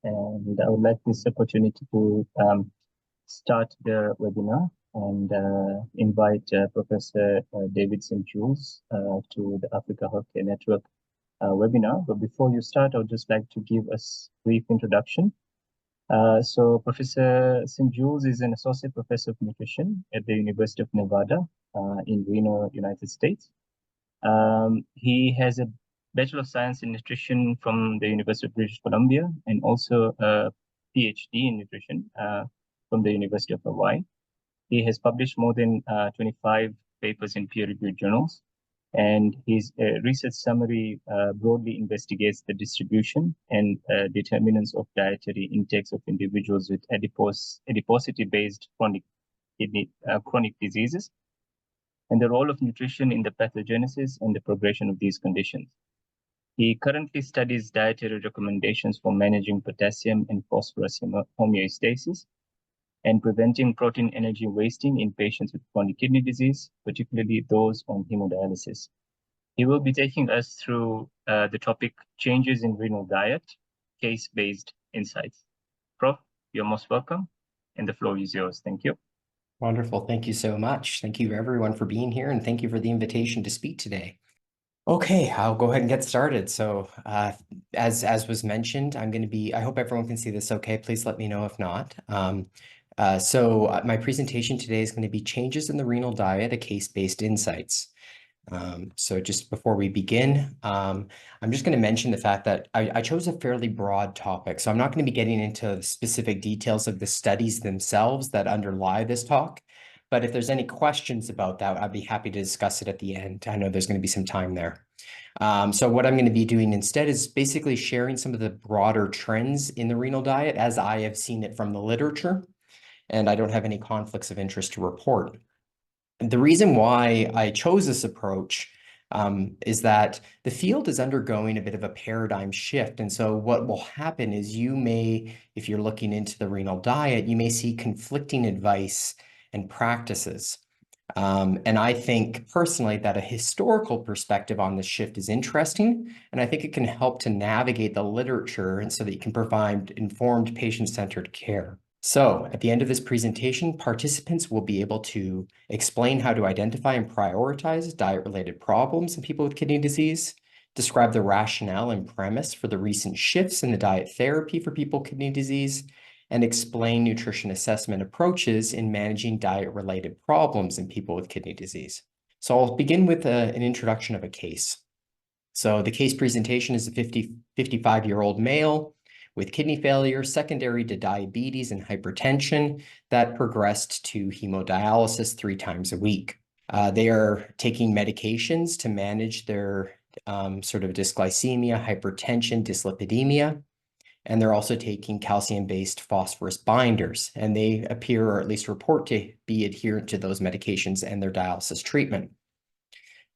and I would like this opportunity to start the webinar and invite Professor David St-Jules to the Africa Healthcare Network webinar. But before you start, I would just like to give a brief introduction. So Professor St-Jules is an Associate Professor of Nutrition at the University of Nevada in Reno, United States. He has a Bachelor of Science in Nutrition from the University of British Columbia and also a PhD in Nutrition from the University of Hawaii. He has published more than 25 papers in peer-reviewed journals, and his research summary broadly investigates the distribution and determinants of dietary intakes of individuals with adiposity-based chronic diseases, and the role of nutrition in the pathogenesis and the progression of these conditions. He currently studies dietary recommendations for managing potassium and phosphorus homeostasis and preventing protein energy wasting in patients with chronic kidney disease, particularly those on hemodialysis. He will be taking us through the topic changes in renal diet, case-based insights. Prof, you're most welcome, and the floor is yours. Thank you. Wonderful. Thank you so much. Thank you everyone for being here, and thank you for the invitation to speak today. Okay, I'll go ahead and get started. So as was mentioned, I hope everyone can see this okay. Please let me know if not. My presentation today is going to be changes in the renal diet, a case-based insights. So just before we begin, I'm just going to mention the fact that I chose a fairly broad topic. So I'm not going to be getting into specific details of the studies themselves that underlie this talk. But if there's any questions about that, I'd be happy to discuss it at the end. I know there's going to be some time there. So what I'm going to be doing instead is basically sharing some of the broader trends in the renal diet as I have seen it from the literature, and I don't have any conflicts of interest to report. The reason why I chose this approach is that the field is undergoing a bit of a paradigm shift. And so what will happen is you may, if you're looking into the renal diet, you may see conflicting advice and practices. And I think personally that a historical perspective on this shift is interesting, and I think it can help to navigate the literature and so that you can provide informed patient-centered care. So at the end of this presentation, participants will be able to explain how to identify and prioritize diet-related problems in people with kidney disease, describe the rationale and premise for the recent shifts in the diet therapy for people with kidney disease, and explain nutrition assessment approaches in managing diet-related problems in people with kidney disease. So I'll begin with an introduction of a case. So the case presentation is a 55-year-old male with kidney failure secondary to diabetes and hypertension that progressed to hemodialysis 3 times a week. They are taking medications to manage their sort of dysglycemia, hypertension, dyslipidemia, and they're also taking calcium-based phosphorus binders, and they appear, or at least report to be adherent to those medications and their dialysis treatment.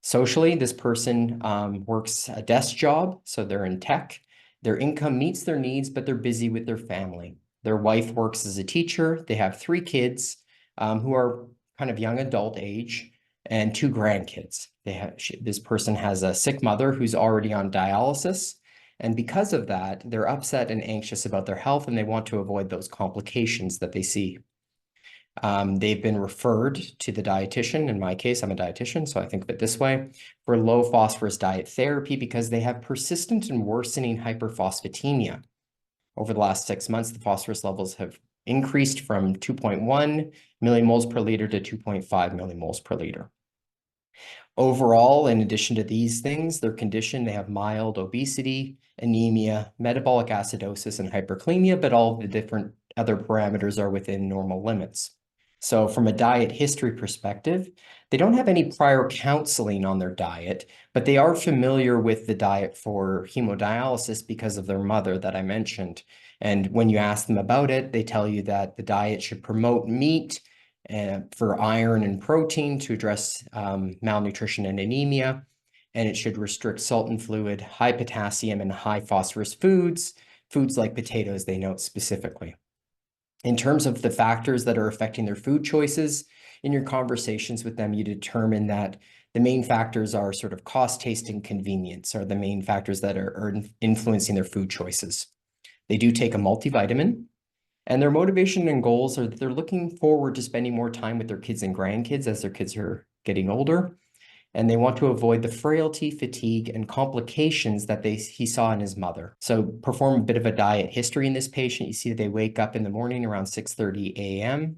Socially, this person works a desk job, so they're in tech. Their income meets their needs, but they're busy with their family. Their wife works as a teacher. They have 3 kids who are kind of young adult age and 2 grandkids. This person has a sick mother who's already on dialysis. And because of that, they're upset and anxious about their health, and they want to avoid those complications that they see. They've been referred to the dietitian. In my case, I'm a dietitian, so I think of it this way, for low phosphorus diet therapy because they have persistent and worsening hyperphosphatemia. Over the last 6 months, the phosphorus levels have increased from 2.1 millimoles per liter to 2.5 millimoles per liter. Overall, in addition to these things, their condition, they have mild obesity, anemia, metabolic acidosis, and hyperkalemia, but all the different other parameters are within normal limits. So from a diet history perspective, they don't have any prior counseling on their diet, but they are familiar with the diet for hemodialysis because of their mother that I mentioned. And when you ask them about it, they tell you that the diet should promote meat for iron and protein to address malnutrition and anemia, and it should restrict salt and fluid, high potassium and high phosphorus foods like potatoes, they note specifically. In terms of the factors that are affecting their food choices, in your conversations with them, you determine that the main factors are sort of cost, taste, and convenience are the main factors that are influencing their food choices. They do take a multivitamin, and their motivation and goals are that they're looking forward to spending more time with their kids and grandkids as their kids are getting older. And they want to avoid the frailty, fatigue, and complications that he saw in his mother. So perform a bit of a diet history in this patient. You see they wake up in the morning around 6:30 a.m.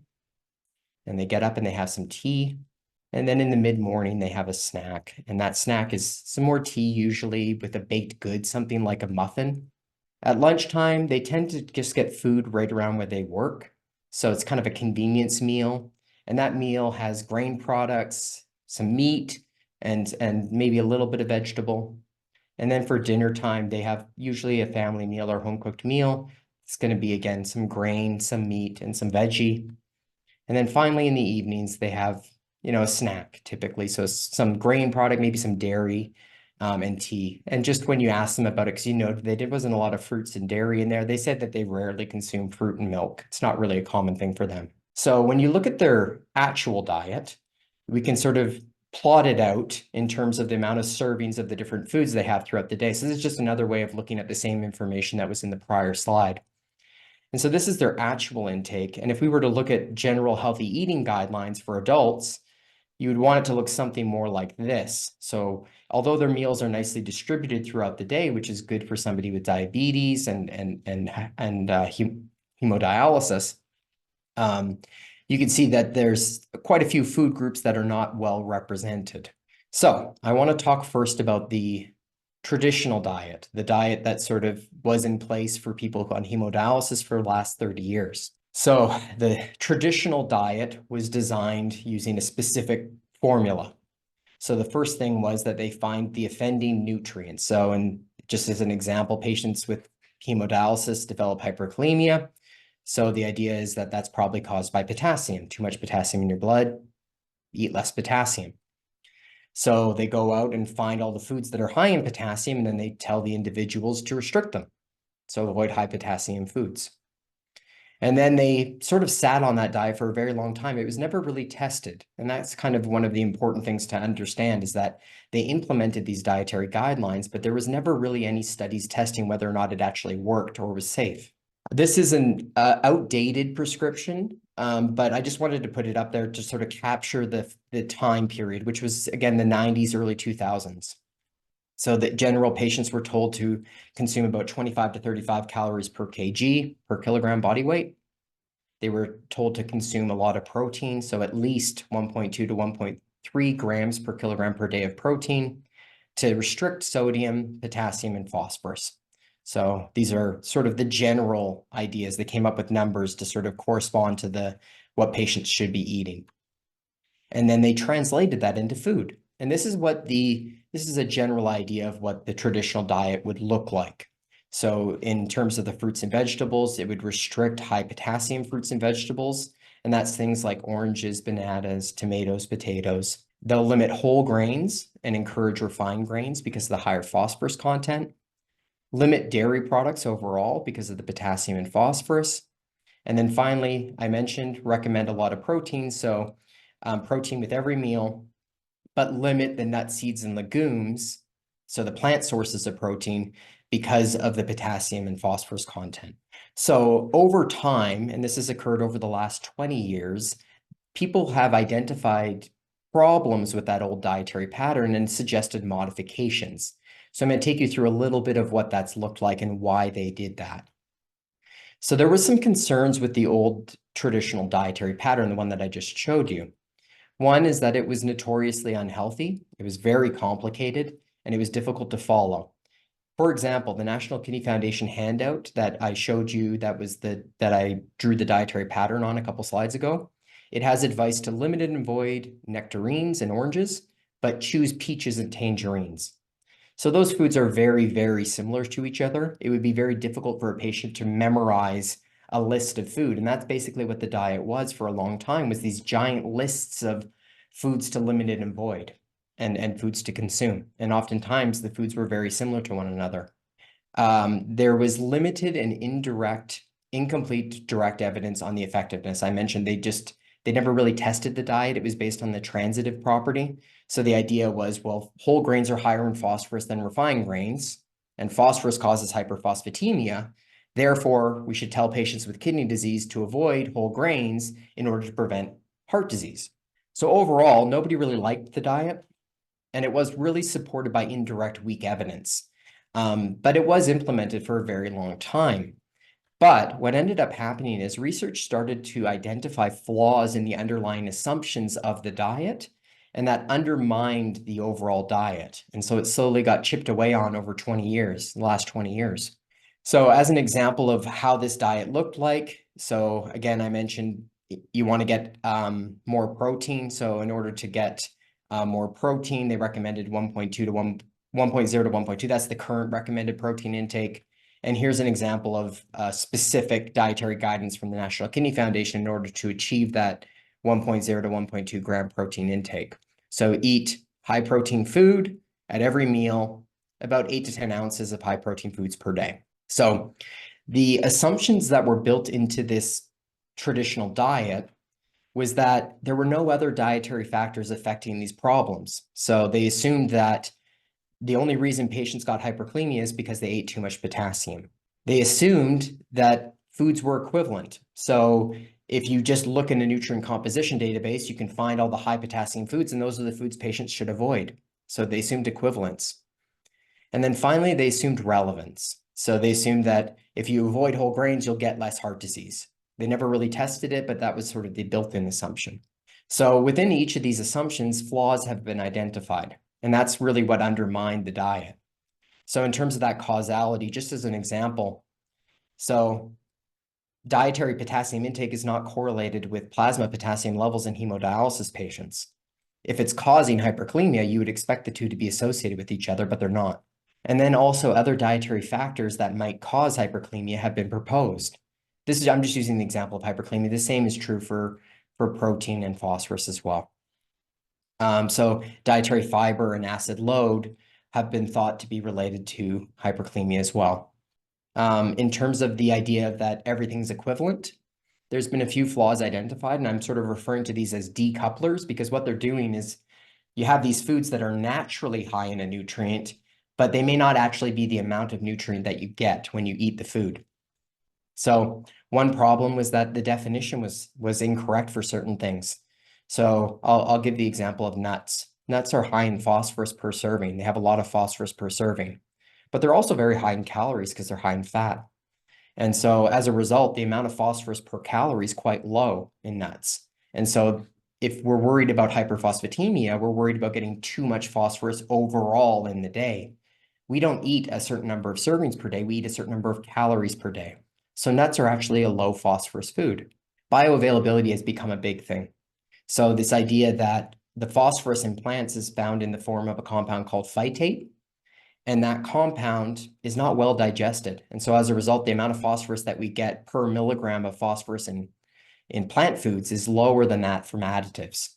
and they get up and they have some tea. And then in the mid-morning, they have a snack. And that snack is some more tea, usually with a baked good, something like a muffin. At lunchtime, they tend to just get food right around where they work. So it's kind of a convenience meal. And that meal has grain products, some meat, and maybe a little bit of vegetable. And then for dinner time, they have usually a family meal or home-cooked meal. It's going to be, again, some grain, some meat, and some veggie. And then finally in the evenings, they have, a snack typically. So some grain product, maybe some dairy, and tea. And just when you ask them about it, because there wasn't a lot of fruits and dairy in there, they said that they rarely consume fruit and milk. It's not really a common thing for them. So when you look at their actual diet, we can sort of plot it out in terms of the amount of servings of the different foods they have throughout the day. So this is just another way of looking at the same information that was in the prior slide. And so this is their actual intake. And if we were to look at general healthy eating guidelines for adults, you would want it to look something more like this. So although their meals are nicely distributed throughout the day, which is good for somebody with diabetes and hemodialysis, you can see that there's quite a few food groups that are not well represented. So I want to talk first about the traditional diet, the diet that sort of was in place for people on hemodialysis for the last 30 years. So the traditional diet was designed using a specific formula. So the first thing was that they find the offending nutrients. So, and just as an example, patients with hemodialysis develop hyperkalemia. So the idea is that that's probably caused by potassium, too much potassium in your blood, eat less potassium. So they go out and find all the foods that are high in potassium, and then they tell the individuals to restrict them. So avoid high potassium foods. And then they sort of sat on that diet for a very long time. It was never really tested. And that's kind of one of the important things to understand is that they implemented these dietary guidelines, but there was never really any studies testing whether or not it actually worked or was safe. This is an outdated prescription, but I just wanted to put it up there to sort of capture the time period, which was, again, the 90s, early 2000s. So that general patients were told to consume about 25 to 35 calories per kg, per kilogram body weight. They were told to consume a lot of protein, so at least 1.2 to 1.3 grams per kilogram per day of protein to restrict sodium, potassium, and phosphorus. So these are sort of the general ideas. They came up with numbers to sort of correspond to what patients should be eating. And then they translated that into food. And this is a general idea of what the traditional diet would look like. So in terms of the fruits and vegetables, it would restrict high potassium fruits and vegetables. And that's things like oranges, bananas, tomatoes, potatoes. They'll limit whole grains and encourage refined grains because of the higher phosphorus content. Limit dairy products overall because of the potassium and phosphorus. And then finally, I mentioned recommend a lot of protein. So protein with every meal, but limit the nuts, seeds, and legumes, so the plant sources of protein, because of the potassium and phosphorus content. So over time, and this has occurred over the last 20 years, people have identified problems with that old dietary pattern and suggested modifications. So I'm going to take you through a little bit of what that's looked like and why they did that. So there was some concerns with the old traditional dietary pattern, the one that I just showed you. One is that it was notoriously unhealthy, it was very complicated, and it was difficult to follow. For example, the National Kidney Foundation handout that I showed you, that I drew the dietary pattern on a couple slides ago, it has advice to limit and avoid nectarines and oranges, but choose peaches and tangerines. So those foods are very, very similar to each other. It would be very difficult for a patient to memorize a list of food. And that's basically what the diet was for a long time, was these giant lists of foods to limit and avoid and foods to consume. And oftentimes the foods were very similar to one another. There was limited and incomplete direct evidence on the effectiveness. I mentioned they never really tested the diet. It was based on the transitive property. So the idea was, well, whole grains are higher in phosphorus than refined grains, and phosphorus causes hyperphosphatemia. Therefore, we should tell patients with kidney disease to avoid whole grains in order to prevent heart disease. So overall, nobody really liked the diet, and it was really supported by indirect weak evidence. But it was implemented for a very long time. But what ended up happening is research started to identify flaws in the underlying assumptions of the diet, and that undermined the overall diet. And so it slowly got chipped away on over 20 years, the last 20 years. So as an example of how this diet looked like, so again, I mentioned you want to get more protein. So in order to get more protein, they recommended 1.2 to 1.0 to 1.2. That's the current recommended protein intake. And here's an example of specific dietary guidance from the National Kidney Foundation in order to achieve that 1.0 to 1.2 gram protein intake. So eat high protein food at every meal, about 8 to 10 ounces of high protein foods per day. So the assumptions that were built into this traditional diet was that there were no other dietary factors affecting these problems. So they assumed that the only reason patients got hyperkalemia is because they ate too much potassium. They assumed that foods were equivalent. So if you just look in a nutrient composition database, you can find all the high potassium foods, and those are the foods patients should avoid. So they assumed equivalence. And then finally, they assumed relevance. So they assumed that if you avoid whole grains, you'll get less heart disease. They never really tested it, but that was sort of the built-in assumption. So within each of these assumptions, flaws have been identified, and that's really what undermined the diet. So in terms of that causality, just as an example, so dietary potassium intake is not correlated with plasma potassium levels in hemodialysis patients. If it's causing hyperkalemia, you would expect the two to be associated with each other, but they're not. And then also other dietary factors that might cause hyperkalemia have been proposed. I'm just using the example of hyperkalemia. The same is true for protein and phosphorus as well. So dietary fiber and acid load have been thought to be related to hyperkalemia as well. In terms of the idea that everything's equivalent, there's been a few flaws identified, and I'm sort of referring to these as decouplers because what they're doing is you have these foods that are naturally high in a nutrient, but they may not actually be the amount of nutrient that you get when you eat the food. So one problem was that the definition was incorrect for certain things. So I'll give the example of nuts. Nuts are high in phosphorus per serving. They have a lot of phosphorus per serving, but they're also very high in calories because they're high in fat. And so as a result, the amount of phosphorus per calorie is quite low in nuts. And so if we're worried about hyperphosphatemia, we're worried about getting too much phosphorus overall in the day. We don't eat a certain number of servings per day. We eat a certain number of calories per day. So nuts are actually a low phosphorus food. Bioavailability has become a big thing. So this idea that the phosphorus in plants is found in the form of a compound called phytate, and that compound is not well digested. And so as a result, the amount of phosphorus that we get per milligram of phosphorus in plant foods is lower than that from additives.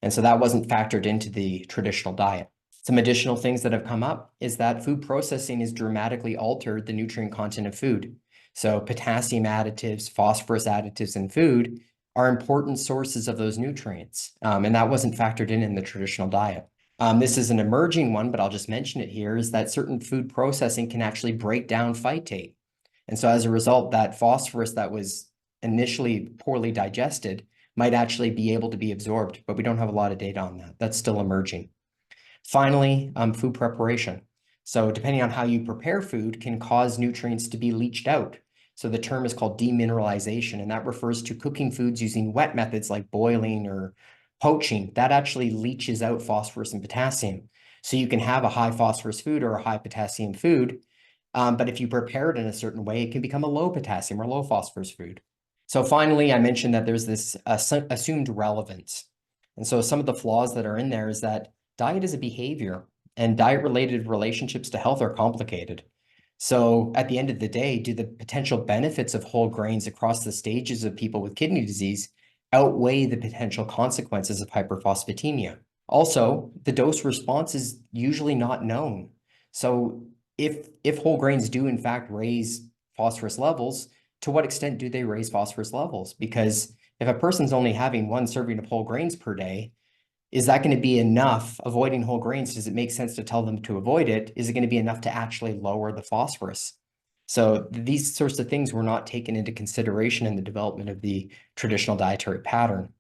And so that wasn't factored into the traditional diet. Some additional things that have come up is that food processing has dramatically altered the nutrient content of food. So potassium additives, phosphorus additives in food are important sources of those nutrients. And that wasn't factored in the traditional diet. This is an emerging one, but I'll just mention it here, is that certain food processing can actually break down phytate. And so as a result, that phosphorus that was initially poorly digested might actually be able to be absorbed, but we don't have a lot of data on that. That's still emerging. Finally, food preparation. So depending on how you prepare food can cause nutrients to be leached out. So the term is called demineralization, and that refers to cooking foods using wet methods like boiling or poaching. That actually leaches out phosphorus and potassium. So you can have a high phosphorus food or a high potassium food, but if you prepare it in a certain way, it can become a low potassium or low phosphorus food. So finally, I mentioned that there's this assumed relevance. And so some of the flaws that are in there is that diet is a behavior, and diet-related relationships to health are complicated. So at the end of the day, do the potential benefits of whole grains across the stages of people with kidney disease outweigh the potential consequences of hyperphosphatemia? Also, the dose response is usually not known. So if whole grains do in fact raise phosphorus levels, to what extent do they raise phosphorus levels? Because if a person's only having one serving of whole grains per day, is that going to be enough? Avoiding whole grains, does it make sense to tell them to avoid it? Is it going to be enough to actually lower the phosphorus? So these sorts of things were not taken into consideration in the development of the traditional dietary pattern.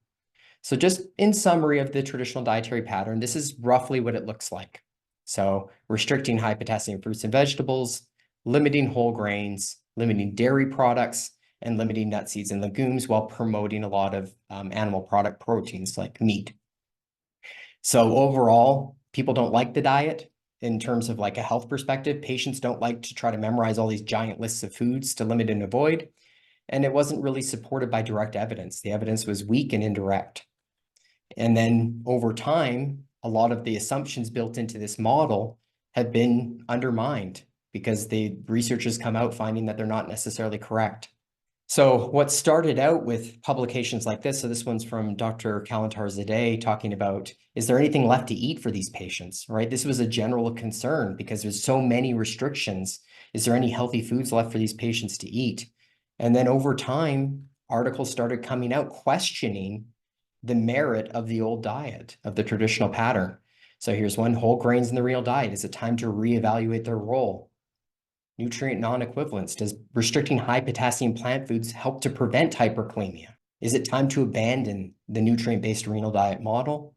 So just in summary of the traditional dietary pattern, this is roughly what it looks like. So restricting high potassium fruits and vegetables, limiting whole grains, limiting dairy products, and limiting nut seeds and legumes while promoting a lot of animal product proteins like meat. So overall, people don't like the diet in terms of like a health perspective. Patients don't like to try to memorize all these giant lists of foods to limit and avoid. And it wasn't really supported by direct evidence. The evidence was weak and indirect. And then over time, a lot of the assumptions built into this model have been undermined because the researchers come out finding that they're not necessarily correct. So what started out with publications like this, so this one's from Dr. Kalantar Zadeh talking about, is there anything left to eat for these patients, right? This was a general concern because there's so many restrictions. Is there any healthy foods left for these patients to eat? And then over time, articles started coming out questioning the merit of the old diet, of the traditional pattern. So here's one: whole grains in the Renal diet. Is it time to reevaluate their role? Nutrient non-equivalence. Does restricting high potassium plant foods help to prevent hyperkalemia? Is it time to abandon the nutrient-based renal diet model?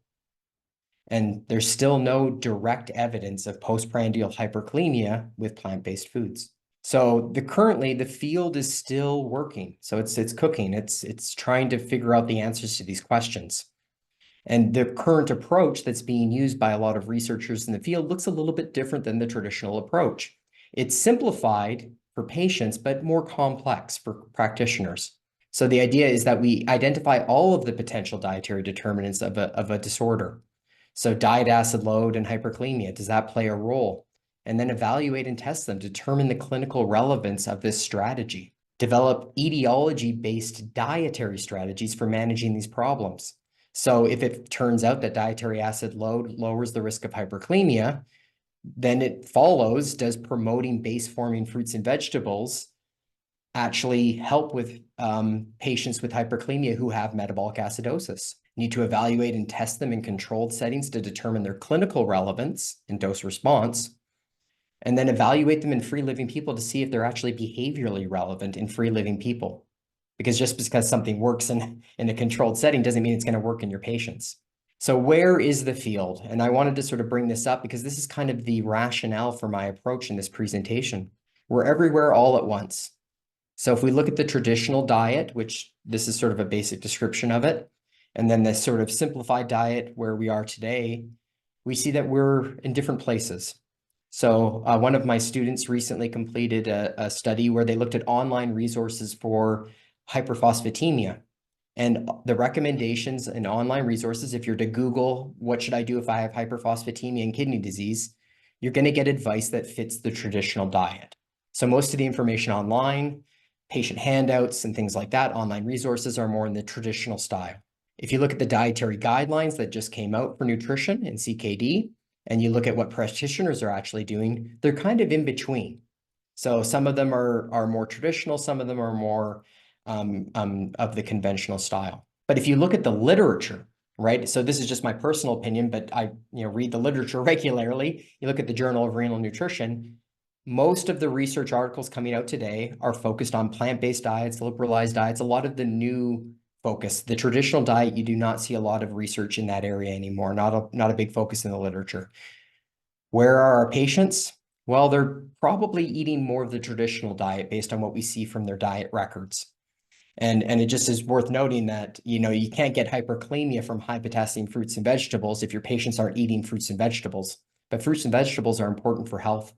And there's still no direct evidence of postprandial hyperkalemia with plant-based foods. So currently the field is still working. So it's cooking. It's trying to figure out the answers to these questions. And the current approach that's being used by a lot of researchers in the field looks a little bit different than the traditional approach. It's simplified for patients, but more complex for practitioners. So the idea is that we identify all of the potential dietary determinants of a disorder. So diet acid load and hyperkalemia, does that play a role? And then evaluate and test them, determine the clinical relevance of this strategy. Develop etiology-based dietary strategies for managing these problems. So if it turns out that dietary acid load lowers the risk of hyperkalemia, then it follows, does promoting base-forming fruits and vegetables actually help with patients with hyperkalemia who have metabolic acidosis? Need to evaluate and test them in controlled settings to determine their clinical relevance and dose response, and then evaluate them in free-living people to see if they're actually behaviorally relevant in free-living people. Because just because something works in a controlled setting doesn't mean it's going to work in your patients. So where is the field? And I wanted to sort of bring this up because this is kind of the rationale for my approach in this presentation. We're everywhere all at once. So if we look at the traditional diet, which this is sort of a basic description of it, and then the sort of simplified diet where we are today, we see that we're in different places. So one of my students recently completed a study where they looked at online resources for hyperphosphatemia. And the recommendations in online resources, if you're to Google, what should I do if I have hyperphosphatemia and kidney disease, you're going to get advice that fits the traditional diet. So most of the information online, patient handouts and things like that, online resources are more in the traditional style. If you look at the dietary guidelines that just came out for nutrition and CKD, and you look at what practitioners are actually doing, they're kind of in between. So some of them are more traditional, some of them are more of the conventional style. But if you look at the literature, right? So this is just my personal opinion, but I read the literature regularly. You look at the Journal of Renal Nutrition, most of the research articles coming out today are focused on plant-based diets, liberalized diets, a lot of the new focus. The traditional diet, you do not see a lot of research in that area anymore, not a big focus in the literature. Where are our patients? Well, they're probably eating more of the traditional diet based on what we see from their diet records. And it just is worth noting that, you can't get hyperkalemia from high potassium fruits and vegetables if your patients aren't eating fruits and vegetables. But fruits and vegetables are important for health.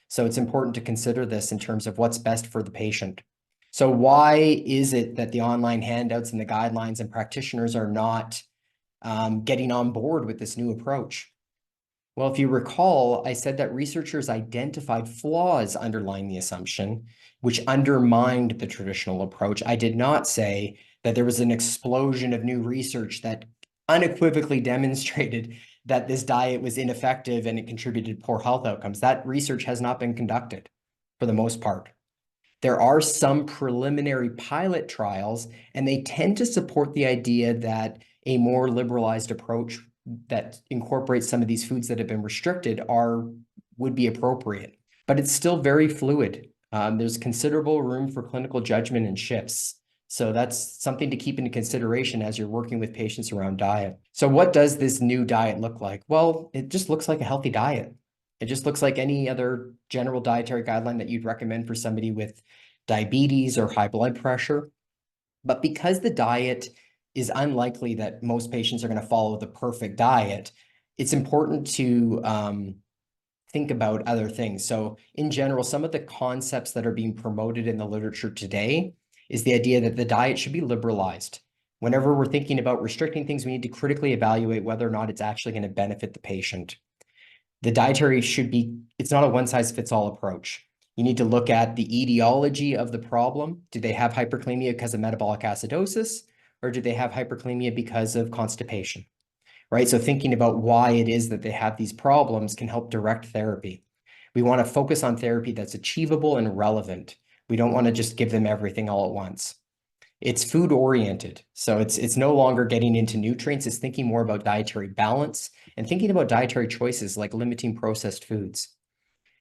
So it's important to consider this in terms of what's best for the patient. So why is it that the online handouts and the guidelines and practitioners are not getting on board with this new approach? Well, if you recall, I said that researchers identified flaws underlying the assumption, which undermined the traditional approach. I did not say that there was an explosion of new research that unequivocally demonstrated that this diet was ineffective and it contributed to poor health outcomes. That research has not been conducted for the most part. There are some preliminary pilot trials, and they tend to support the idea that a more liberalized approach that incorporates some of these foods that have been restricted would be appropriate. But it's still very fluid. There's considerable room for clinical judgment and shifts. So that's something to keep into consideration as you're working with patients around diet. So what does this new diet look like? Well, it just looks like a healthy diet. It just looks like any other general dietary guideline that you'd recommend for somebody with diabetes or high blood pressure. But because the diet is unlikely that most patients are going to follow the perfect diet, it's important to think about other things. So in general, some of the concepts that are being promoted in the literature today is the idea that the diet should be liberalized. Whenever we're thinking about restricting things, we need to critically evaluate whether or not it's actually going to benefit the patient. The dietary should be, it's not a one-size-fits-all approach. You need to look at the etiology of the problem. Do they have hyperkalemia because of metabolic acidosis, or do they have hyperkalemia because of constipation? Right? So thinking about why it is that they have these problems can help direct therapy. We want to focus on therapy that's achievable and relevant. We don't want to just give them everything all at once. It's food oriented. So it's no longer getting into nutrients. It's thinking more about dietary balance and thinking about dietary choices like limiting processed foods.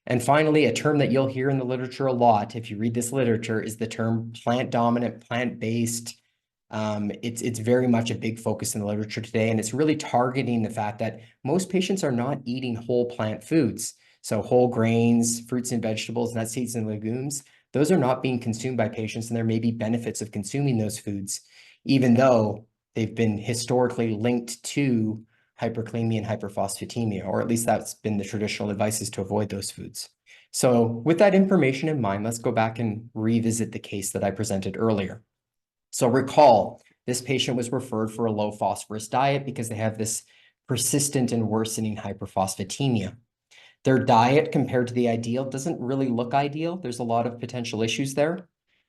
And finally, a term that you'll hear in the literature a lot, if you read this literature, is the term plant dominant, plant-based. It's very much a big focus in the literature today, and it's really targeting the fact that most patients are not eating whole plant foods. So whole grains, fruits and vegetables, nuts, seeds, and legumes, those are not being consumed by patients, and there may be benefits of consuming those foods, even though they've been historically linked to hyperkalemia and hyperphosphatemia, or at least that's been the traditional advice, is to avoid those foods. So with that information in mind, let's go back and revisit the case that I presented earlier. So recall, this patient was referred for a low phosphorus diet because they have this persistent and worsening hyperphosphatemia. Their diet compared to the ideal doesn't really look ideal. There's a lot of potential issues there.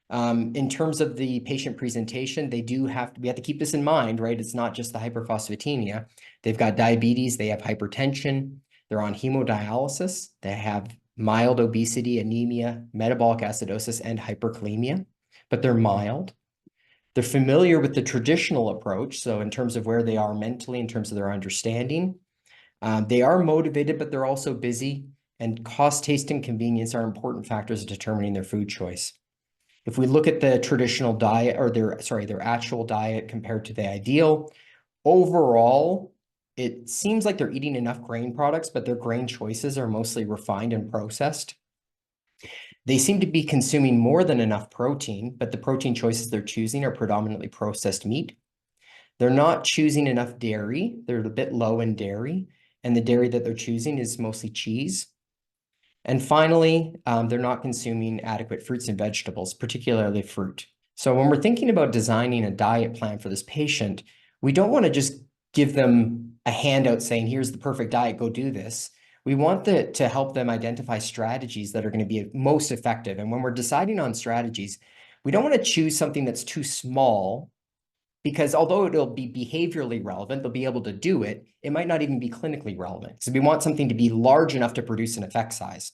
In terms of the patient presentation, we have to keep this in mind, right? It's not just the hyperphosphatemia. They've got diabetes, they have hypertension, they're on hemodialysis, they have mild obesity, anemia, metabolic acidosis, and hyperkalemia, but they're mild. They're familiar with the traditional approach. So in terms of where they are mentally, in terms of their understanding, they are motivated, but they're also busy, and cost, taste, and convenience are important factors of determining their food choice. If we look at the traditional diet, or their actual diet compared to the ideal, overall, it seems like they're eating enough grain products, but their grain choices are mostly refined and processed. They seem to be consuming more than enough protein, but the protein choices they're choosing are predominantly processed meat. They're not choosing enough dairy. They're a bit low in dairy, and the dairy that they're choosing is mostly cheese. And finally, they're not consuming adequate fruits and vegetables, particularly fruit. So when we're thinking about designing a diet plan for this patient, we don't want to just give them a handout saying, here's the perfect diet, go do this. We want to help them identify strategies that are going to be most effective. And when we're deciding on strategies, we don't want to choose something that's too small, because although it'll be behaviorally relevant, they'll be able to do it, it might not even be clinically relevant. So we want something to be large enough to produce an effect size.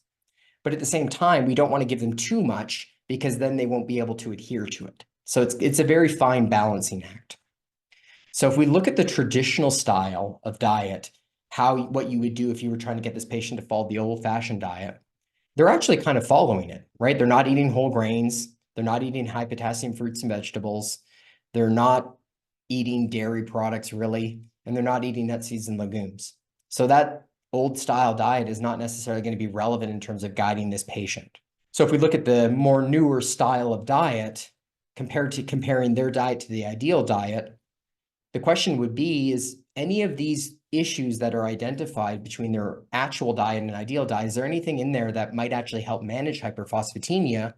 But at the same time, we don't want to give them too much, because then they won't be able to adhere to it. So it's a very fine balancing act. So if we look at the traditional style of diet, what you would do if you were trying to get this patient to follow the old-fashioned diet, they're actually kind of following it, right? They're not eating whole grains. They're not eating high potassium fruits and vegetables. They're not eating dairy products really, and they're not eating nuts, seeds, and legumes. So that old style diet is not necessarily going to be relevant in terms of guiding this patient. So if we look at the more newer style of diet, comparing their diet to the ideal diet, the question would be, is any of these issues that are identified between their actual diet and ideal diet, is there anything in there that might actually help manage hyperphosphatemia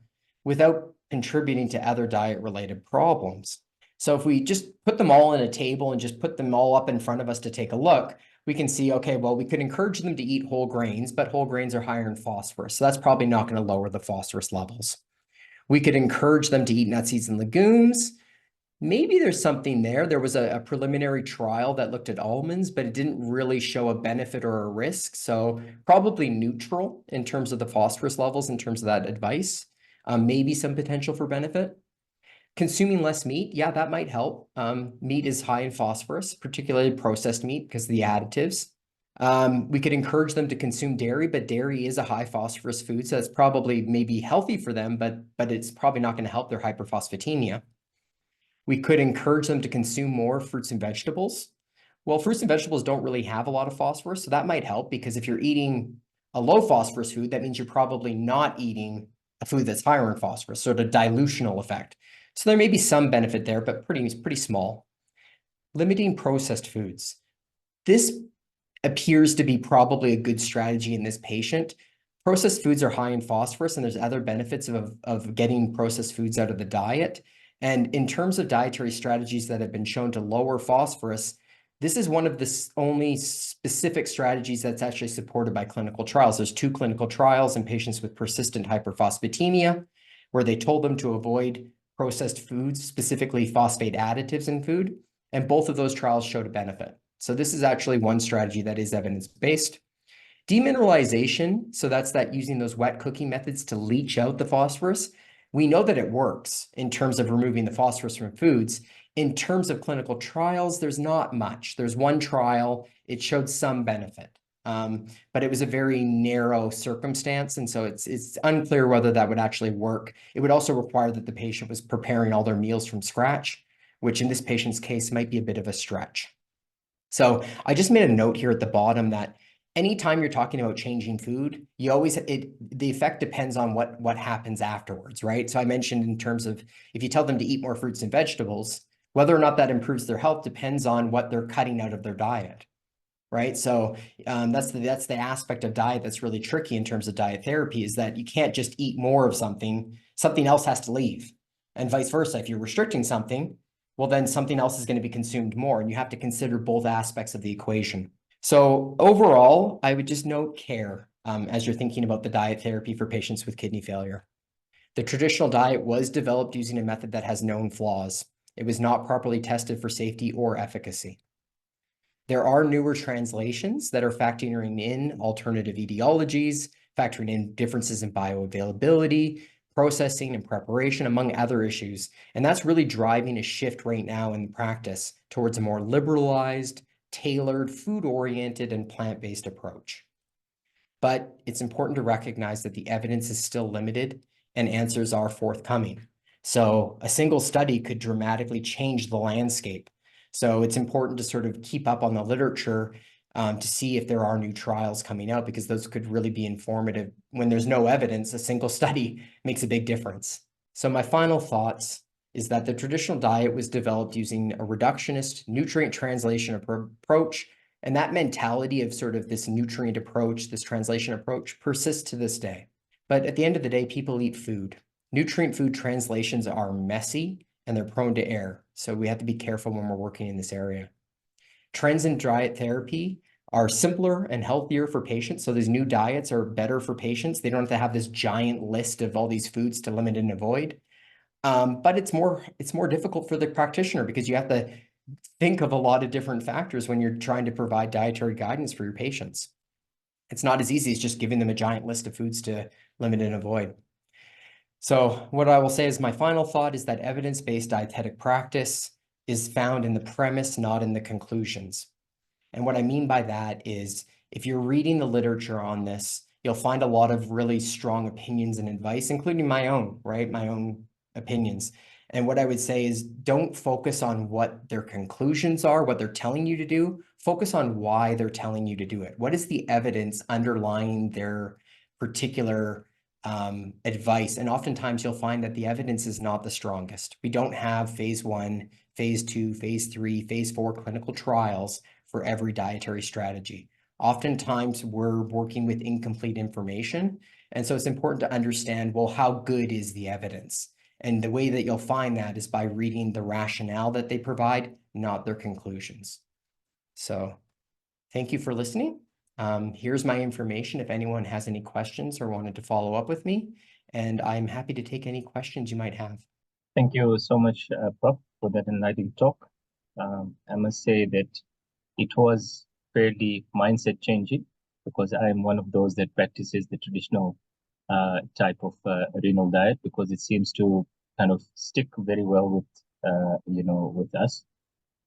without contributing to other diet-related problems? So if we just put them all in a table and just put them all up in front of us to take a look, we can see, okay, well, we could encourage them to eat whole grains, but whole grains are higher in phosphorus. So that's probably not going to lower the phosphorus levels. We could encourage them to eat nuts, seeds, and legumes. Maybe there's something there. There was a preliminary trial that looked at almonds, but it didn't really show a benefit or a risk. So probably neutral in terms of the phosphorus levels, in terms of that advice. Maybe some potential for benefit. Consuming less meat, yeah, that might help. Meat is high in phosphorus, particularly processed meat, because of the additives. We could encourage them to consume dairy, but dairy is a high phosphorus food, so it's probably maybe healthy for them, but it's probably not going to help their hyperphosphatemia. We could encourage them to consume more fruits and vegetables. Well, fruits and vegetables don't really have a lot of phosphorus, so that might help, because if you're eating a low phosphorus food, that means you're probably not eating a food that's higher in phosphorus, so the dilutional effect. So there may be some benefit there, but pretty small. Limiting processed foods. This appears to be probably a good strategy in this patient. Processed foods are high in phosphorus, and there's other benefits of getting processed foods out of the diet. And in terms of dietary strategies that have been shown to lower phosphorus, this is one of the only specific strategies that's actually supported by clinical trials. There's 2 clinical trials in patients with persistent hyperphosphatemia, where they told them to avoid processed foods, specifically phosphate additives in food, and both of those trials showed a benefit. So this is actually one strategy that is evidence-based. Demineralization, so that's that using those wet cooking methods to leach out the phosphorus. We know that it works in terms of removing the phosphorus from foods. In terms of clinical trials, there's not much. There's one trial, it showed some benefit, but it was a very narrow circumstance, and so it's unclear whether that would actually work. It would also require that the patient was preparing all their meals from scratch, which in this patient's case might be a bit of a stretch. So I just made a note here at the bottom that anytime you're talking about changing food, the effect depends on what happens afterwards, right? So I mentioned in terms of if you tell them to eat more fruits and vegetables, whether or not that improves their health depends on what they're cutting out of their diet, right? So that's the aspect of diet that's really tricky in terms of diet therapy, is that you can't just eat more of something else has to leave, and vice versa. If you're restricting something, well, then something else is going to be consumed more, and you have to consider both aspects of the equation. So overall, I would just note care as you're thinking about the diet therapy for patients with kidney failure. The traditional diet was developed using a method that has known flaws. It was not properly tested for safety or efficacy. There are newer translations that are factoring in alternative etiologies, factoring in differences in bioavailability, processing and preparation, among other issues. And that's really driving a shift right now in practice towards a more liberalized, tailored, food-oriented, and plant-based approach. But it's important to recognize that the evidence is still limited and answers are forthcoming. So a single study could dramatically change the landscape. So it's important to sort of keep up on the literature to see if there are new trials coming out, because those could really be informative. When there's no evidence, a single study makes a big difference. So my final thoughts is that the traditional diet was developed using a reductionist nutrient translation approach, and that mentality of sort of this nutrient approach, this translation approach, persists to this day. But at the end of the day, people eat food. Nutrient food translations are messy and they're prone to error. So we have to be careful when we're working in this area. Trends in diet therapy are simpler and healthier for patients. So these new diets are better for patients. They don't have to have this giant list of all these foods to limit and avoid. But it's more difficult for the practitioner, because you have to think of a lot of different factors when you're trying to provide dietary guidance for your patients. It's not as easy as just giving them a giant list of foods to limit and avoid. So what I will say is my final thought is that evidence-based dietetic practice is found in the premise, not in the conclusions. And what I mean by that is, if you're reading the literature on this, you'll find a lot of really strong opinions and advice, including my own, right? My own opinions. And what I would say is, don't focus on what their conclusions are, what they're telling you to do. Focus on why they're telling you to do it. What is the evidence underlying their particular advice? And oftentimes you'll find that the evidence is not the strongest. We don't have phase 1, phase 2, phase 3, phase 4 clinical trials for every dietary strategy. Oftentimes we're working with incomplete information. And so it's important to understand, well, how good is the evidence? And the way that you'll find that is by reading the rationale that they provide, not their conclusions. So thank you for listening. Here's my information if anyone has any questions or wanted to follow up with me, and I'm happy to take any questions you might have. Thank you so much, Prof, for that enlightening talk. I must say that it was fairly mindset changing, because I am one of those that practices the traditional type of renal diet, because it seems to kind of stick very well with with us.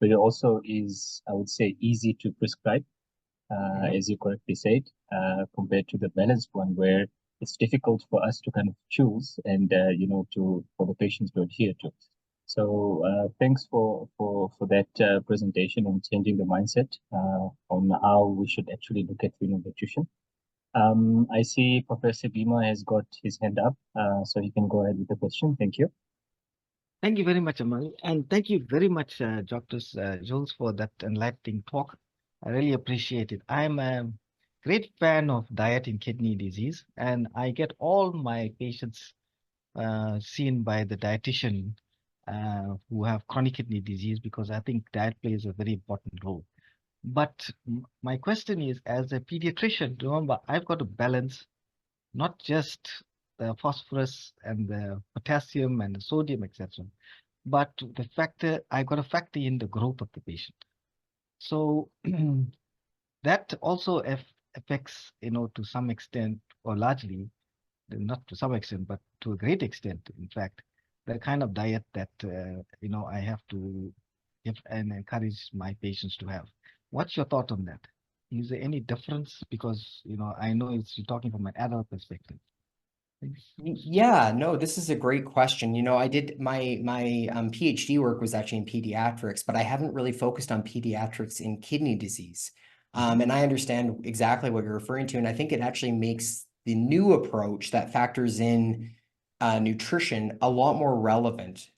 But it also is, I would say, easy to prescribe. as you correctly said, compared to the balanced one, where it's difficult for us to kind of choose and for the patients to adhere to. So thanks for that presentation and changing the mindset on how we should actually look at renal nutrition. I see Professor Bima has got his hand up, so you can go ahead with the question. Thank you. Thank you very much, Amal. And thank you very much, Dr. Jules, for that enlightening talk. I really appreciate it. I'm a great fan of diet in kidney disease, and I get all my patients seen by the dietitian who have chronic kidney disease, because I think diet plays a very important role. But my question is, as a pediatrician, remember, I've got to balance not just the phosphorus and the potassium and the sodium, etc., but I've got to factor in the growth of the patient. So that also affects, to some extent, or largely, not to some extent, but to a great extent, in fact, the kind of diet that, I have to give and encourage my patients to have. What's your thought on that? Is there any difference? Because, I know you're talking from an adult perspective. Yeah, no, this is a great question. I did my PhD work was actually in pediatrics, but I haven't really focused on pediatrics in kidney disease. And I understand exactly what you're referring to. And I think it actually makes the new approach that factors in nutrition a lot more relevant.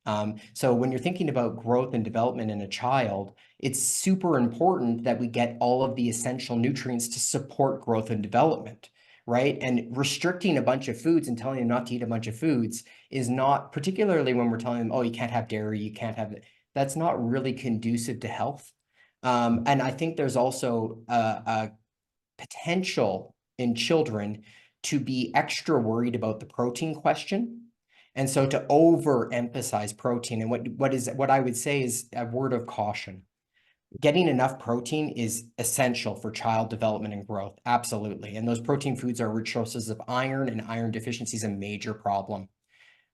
So when you're thinking about growth and development in a child, it's super important that we get all of the essential nutrients to support growth and development. Right? And restricting a bunch of foods and telling them not to eat a bunch of foods is not, particularly when we're telling them, oh, you can't have dairy, you can't have it. That's not really conducive to health. And I think there's also a potential in children to be extra worried about the protein question. And so to overemphasize protein, and what I would say is a word of caution. Getting enough protein is essential for child development and growth, absolutely. And those protein foods are rich sources of iron, and iron deficiency is a major problem.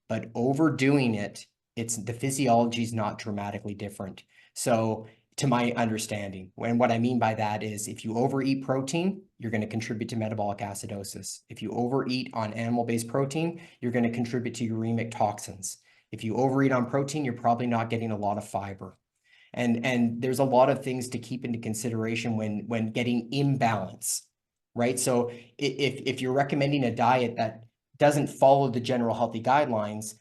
But overdoing it, the physiology is not dramatically different. So to my understanding, and what I mean by that is if you overeat protein, you're going to contribute to metabolic acidosis. If you overeat on animal-based protein, you're going to contribute to uremic toxins. If you overeat on protein, you're probably not getting a lot of fiber. And there's a lot of things to keep into consideration when getting imbalance, right? So if you're recommending a diet that doesn't follow the general healthy guidelines,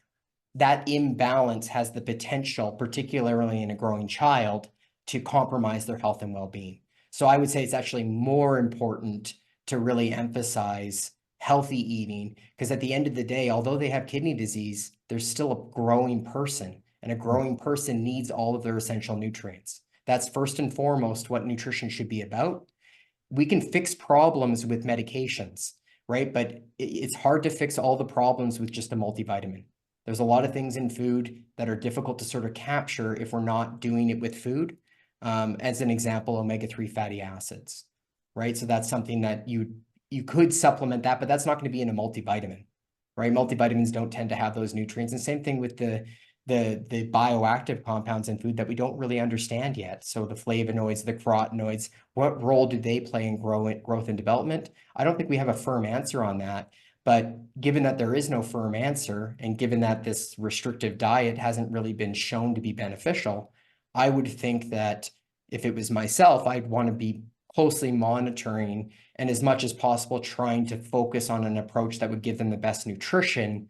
that imbalance has the potential, particularly in a growing child, to compromise their health and well-being. So I would say it's actually more important to really emphasize healthy eating, because at the end of the day, although they have kidney disease, they're still a growing person. And a growing person needs all of their essential nutrients. That's first and foremost what nutrition should be about. We can fix problems with medications, right? But it's hard to fix all the problems with just a multivitamin. There's a lot of things in food that are difficult to sort of capture if we're not doing it with food. As an example, omega-3 fatty acids, right? So that's something that you could supplement that, but that's not going to be in a multivitamin, right? Multivitamins don't tend to have those nutrients. And same thing with the bioactive compounds in food that we don't really understand yet. So the flavonoids, the carotenoids, what role do they play in growth and development? I don't think we have a firm answer on that. But given that there is no firm answer, and given that this restrictive diet hasn't really been shown to be beneficial, I would think that if it was myself, I'd want to be closely monitoring and as much as possible trying to focus on an approach that would give them the best nutrition,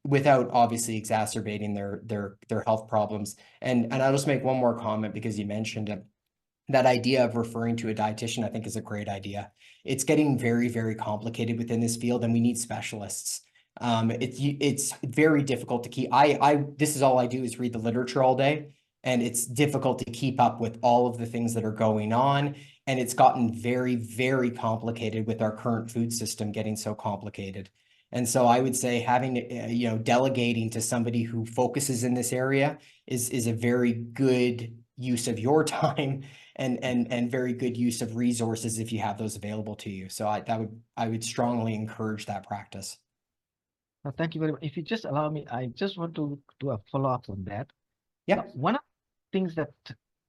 without obviously exacerbating their health problems. And I'll just make one more comment, because you mentioned it. That idea of referring to a dietitian, I think, is a great idea. It's getting very, very complicated within this field, and we need specialists. It's very difficult to keep. This is all I do is read the literature all day, and it's difficult to keep up with all of the things that are going on. And it's gotten very, very complicated with our current food system getting so complicated. And so I would say having, delegating to somebody who focuses in this area is a very good use of your time and very good use of resources if you have those available to you. So I would strongly encourage that practice. Thank you very much. If you just allow me, I just want to do a follow-up on that. Yeah. One of the things that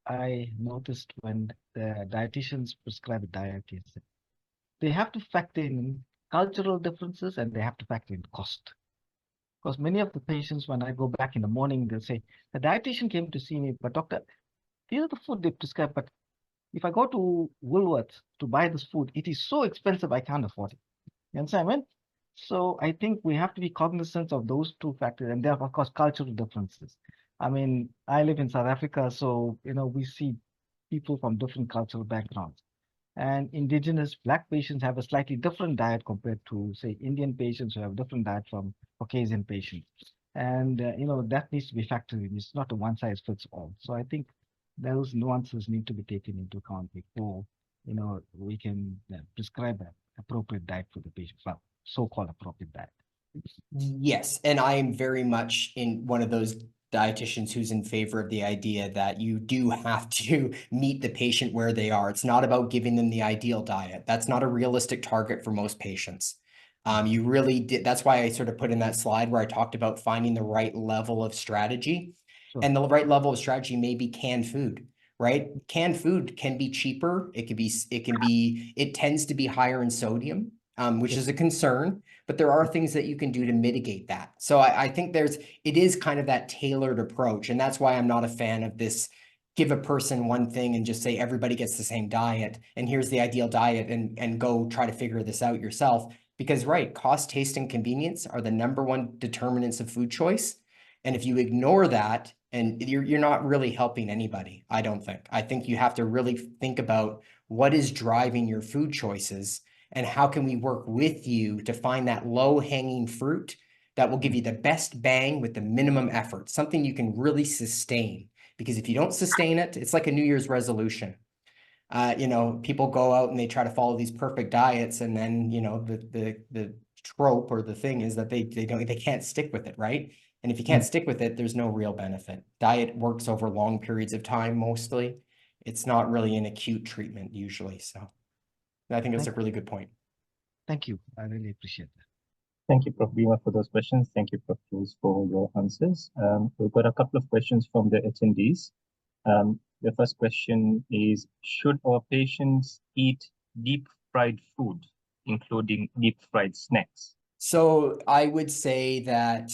I noticed when the dietitians prescribe a diet is they have to factor in cultural differences and they have to factor in cost. Because many of the patients, when I go back in the morning, they'll say, the dietitian came to see me, but doctor, these are the food they prescribe, but if I go to Woolworths to buy this food, it is so expensive, I can't afford it. You understand? What I mean? So I think we have to be cognizant of those two factors, and there are, of course, cultural differences. I mean, I live in South Africa, so, we see people from different cultural backgrounds. And indigenous Black patients have a slightly different diet compared to, say, Indian patients who have different diet from Caucasian patients. And, that needs to be factored in. It's not a one size fits all. So I think those nuances need to be taken into account before, we can prescribe an appropriate diet for the patient, well, so-called appropriate diet. Yes, and I am very much in one of those dietitians who's in favor of the idea that you do have to meet the patient where they are. It's not about giving them the ideal diet. That's not a realistic target for most patients. You really did. That's why I sort of put in that slide where I talked about finding the right level of strategy. Sure. And the right level of strategy may be canned food, right? Canned food can be cheaper. It tends to be higher in sodium, which is a concern, but there are things that you can do to mitigate that. So I think it is kind of that tailored approach. And that's why I'm not a fan of this, give a person one thing and just say everybody gets the same diet and here's the ideal diet and go try to figure this out yourself. Because cost, taste, and convenience are the #1 determinants of food choice. And if you ignore that, and you're not really helping anybody, I don't think. I think you have to really think about what is driving your food choices and how can we work with you to find that low-hanging fruit that will give you the best bang with the minimum effort, something you can really sustain. Because if you don't sustain it, it's like a New Year's resolution. People go out and they try to follow these perfect diets, and then the trope or the thing is that they can't stick with it, right? And if you can't stick with it, there's no real benefit. Diet works over long periods of time mostly. It's not really an acute treatment usually. So I think that's a really good point. Thank you. I really appreciate that. Thank you, Prof. Bima, for those questions. Thank you, Prof. Jules, for your answers. We've got a couple of questions from the attendees. The first question is, should our patients eat deep fried food, including deep fried snacks? So I would say that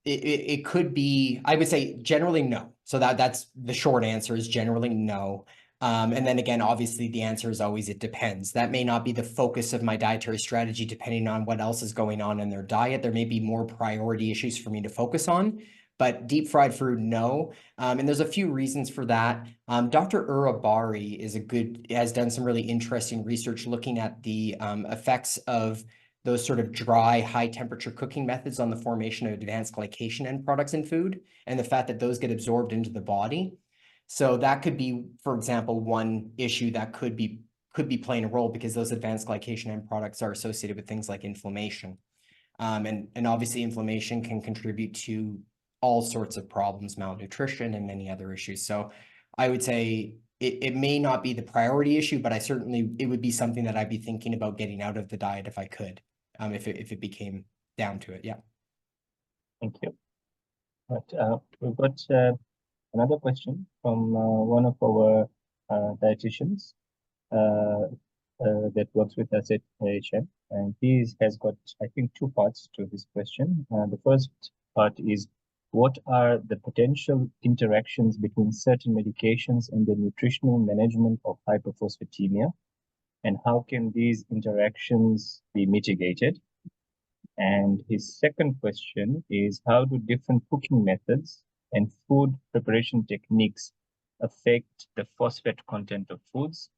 it could be, I would say generally no. So that's the short answer is generally no. And then again, obviously the answer is always, it depends. That may not be the focus of my dietary strategy, depending on what else is going on in their diet. There may be more priority issues for me to focus on, but deep fried food, no. And there's a few reasons for that. Dr. Urabari has done some really interesting research looking at the effects of those sort of dry, high temperature cooking methods on the formation of advanced glycation end products in food and the fact that those get absorbed into the body. So that could be, for example, one issue that could be playing a role, because those advanced glycation end products are associated with things like inflammation. And obviously inflammation can contribute to all sorts of problems, malnutrition and many other issues. So I would say it may not be the priority issue, but it would be something that I'd be thinking about getting out of the diet if I could, if it became down to it. Yeah. Thank you. But we've got another question from one of our dietitians that works with us at AHM, and he has got, I think, two parts to his question. The first part is, what are the potential interactions between certain medications and the nutritional management of hyperphosphatemia, and how can these interactions be mitigated? And his second question is, how do different cooking methods and food preparation techniques affect the phosphate content of foods?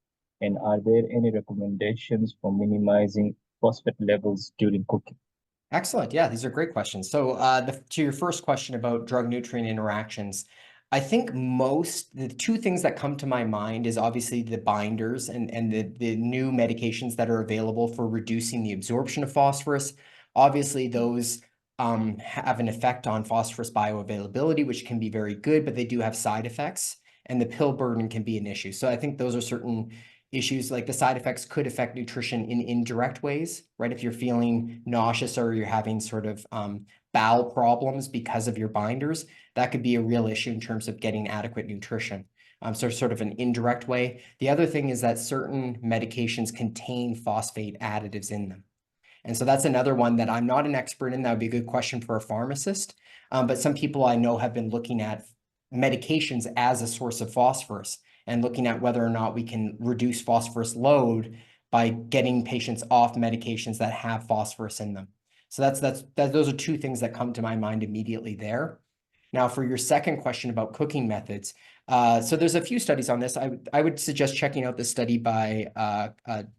And are there any recommendations for minimizing phosphate levels during cooking? Excellent. Yeah, these are great questions. So to your first question about drug-nutrient interactions, I think the two things that come to my mind is obviously the binders and the new medications that are available for reducing the absorption of phosphorus. Obviously, those have an effect on phosphorus bioavailability, which can be very good, but they do have side effects, and the pill burden can be an issue. So I think those are certain issues. Like the side effects could affect nutrition in indirect ways, right? If you're feeling nauseous or you're having sort of bowel problems because of your binders, that could be a real issue in terms of getting adequate nutrition. So sort of an indirect way. The other thing is that certain medications contain phosphate additives in them. And so that's another one that I'm not an expert in. That would be a good question for a pharmacist. But some people I know have been looking at medications as a source of phosphorus and looking at whether or not we can reduce phosphorus load by getting patients off medications that have phosphorus in them. So those are two things that come to my mind immediately there. Now, for your second question about cooking methods, so there's a few studies on this. I would suggest checking out the study by